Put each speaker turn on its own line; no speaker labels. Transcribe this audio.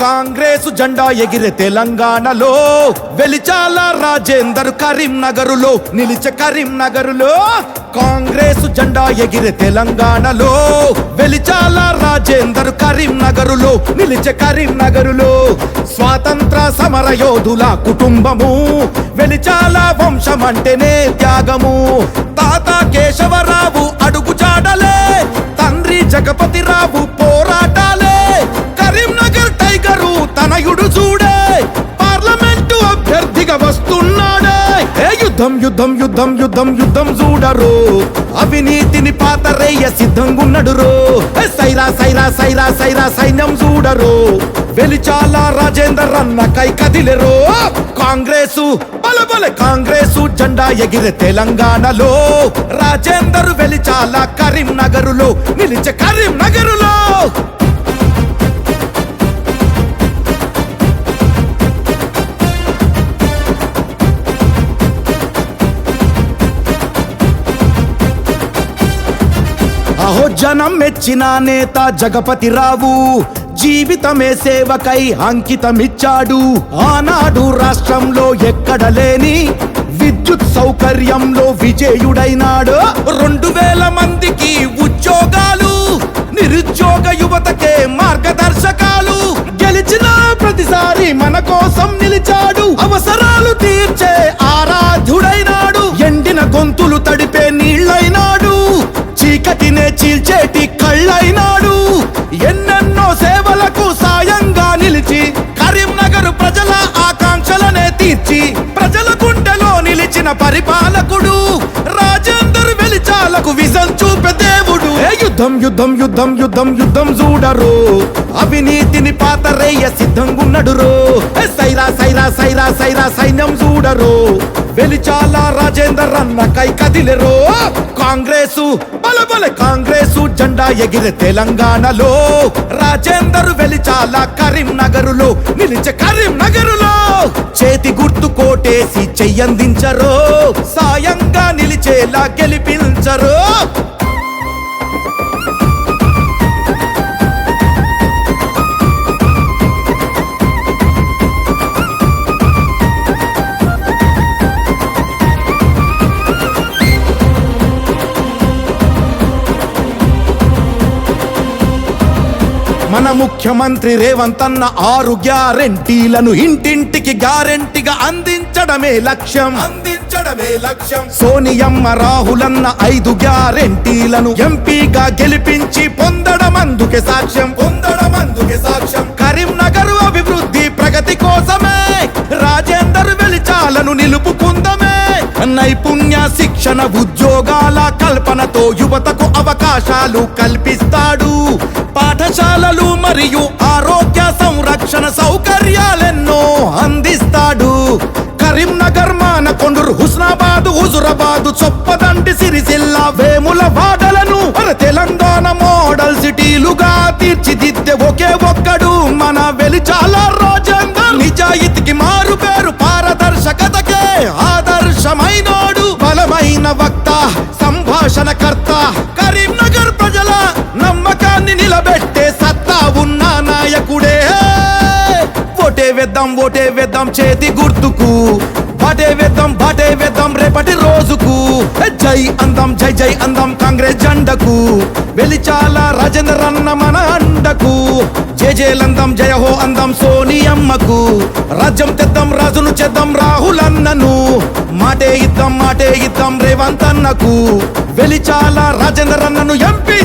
కాంగ్రెసు జెండా ఎగిరే తెలంగాణలో వెలిచాల రాజేందర్ కరీంనగరులో నిలిచే కరీంనగరులో కాంగ్రెసు జెండా ఎగిరే తెలంగాణలో వెలిచాల రాజేందర్ కరీంనగరులో నిలిచే కరీంనగరులో స్వాతంత్ర సమర యోధుల కుటుంబము వెలిచాల వంశమంటేనే త్యాగము తాత కేశవరావు అడుగు జాడలే తండ్రి జగపతిరావు పోరాటాలే కరీంనగర్ టైగరు తనయుడు చూడే పార్లమెంటు అభ్యర్థిగా వస్తున్నాడే యుద్ధం యుద్ధం యుద్ధం యుద్ధం యుద్ధం చూడరు అవినీతిని పాతరేయ సిద్ధంగున్నడు రో సైరా సైరా సైరా సైరా సైన్యం చూడరు వెలిచాల రాజేందర్ అన్న కై కదిలేరో కాంగ్రెసు బలబల కాంగ్రెసు జెండా ఎగిరే తెలంగాణలో రాజేందర్ వెలిచాల కరీంనగరులో నిలిచే కరీంనగరులో అహో జనం మెచ్చిన నేత జగపతిరావు జీవితమే సేవకై అంకితమిచ్చాడు ఆనాడు రాష్ట్రంలో ఎక్కడ లేని విద్యుత్ సౌకర్యంలో విజయుడైనాడు 2000 మందికి ఉద్యోగాలు నిరుద్యోగ యువతకే మార్గదర్శకాలు గెలిచిన ప్రతిసారి మన కోసం నిలిచాడు అవసరాలు తీర్చే ఆరాధ్యుడైనాడు ఎండిన గొంతులు తడిపే నీళ్లైనాడు చీకటినే చీల్చేటి కళ్ళైనాడు ఎన్నెన్నో సేవలకు సాయంగా నిలిచి కరీంనగర్ ప్రజల ఆకాంక్షలనే తీర్చి ప్రజల గుండెలో నిలిచిన పరిపాలకుడు రాజేందర్ వెలిచాలకు విజన్ చూపే దేవుడు యుద్ధం యుద్ధం యుద్ధం యుద్ధం యుద్ధం చూడరు అవినీతిని పాతరేయ సిద్ధంగున్నడు రో సైరా సైరా సైరా సైరా సైన్యం చూడరు వెలిచాల రాజేందర్ అన్న కై కదిలేరో కాంగ్రెసు బలబల కాంగ్రెసు జెండా ఎగిరే తెలంగాణలో రాజేందర్ వెలిచాల కరీంనగరులో నిలిచే కరీంనగరులో చేతి గుర్తు కోటేసి చెయ్యందించరో సాయంగా నిలిచేలా గెలిపించరో మన ముఖ్యమంత్రి రేవంత్ అన్న 6 గ్యారెంటీలను ఇంటింటికి గ్యారెంటీగా అందించడమే లక్ష్యం సోనియమ్మ రాహులన్న 5 గ్యారెంటీలను ఎంపీగా గెలిపించి పొందడమందుకే సాక్ష్యం కరీంనగర్ అభివృద్ధి ప్రగతి కోసమే రాజేందర్ వెలిచాలను నిలుపుకుందమే నైపుణ్య శిక్షణ ఉద్యోగాల కల్పనతో యువతకు అవకాశాలు కల్పిస్తాడు పాఠశాలలు మరియు ఆరోగ్య సంరక్షణ సౌకర్యాలెన్నో అందిస్తాడు కరీంనగర్ మానకొండూరు హుస్నాబాద్ హుజురాబాద్ చొప్పదండి సిరిసిల్ల వేముల వాడలను తెలంగాణ మోడల్ సిటీలుగా తీర్చిదిద్దే ఒకే ఒక్కడు మన వెలిచాల రాజేందర్ నిజాయితీకి మారు పేరు పారదర్శకతకే ఆదర్శమైనోడు బలమైన వక్త సంభాషణకర్త కరీంనగర్ ప్రజల నమ్మకాన్ని నిలబెట్టే సత్తా ఉన్న నాయకుడే ఓటే వేద్దాం చేతి గుర్తుకు బాటే వేద్దాం రేపటి రోజుకు జై అందం కాంగ్రెస్ జెండకు వెలిచాల రాజేందర్ అన్న మన అండకు జేజేలందం జయ హో అందం సోనియమ్మకు రాజ్యం తెద్దాం రాజును చేద్దాం రాహుల్ అన్నను మాటే ఇద్దాం రేవంత్ అన్నకు వెలిచాల రాజేందర్ అన్నను ఎంపీ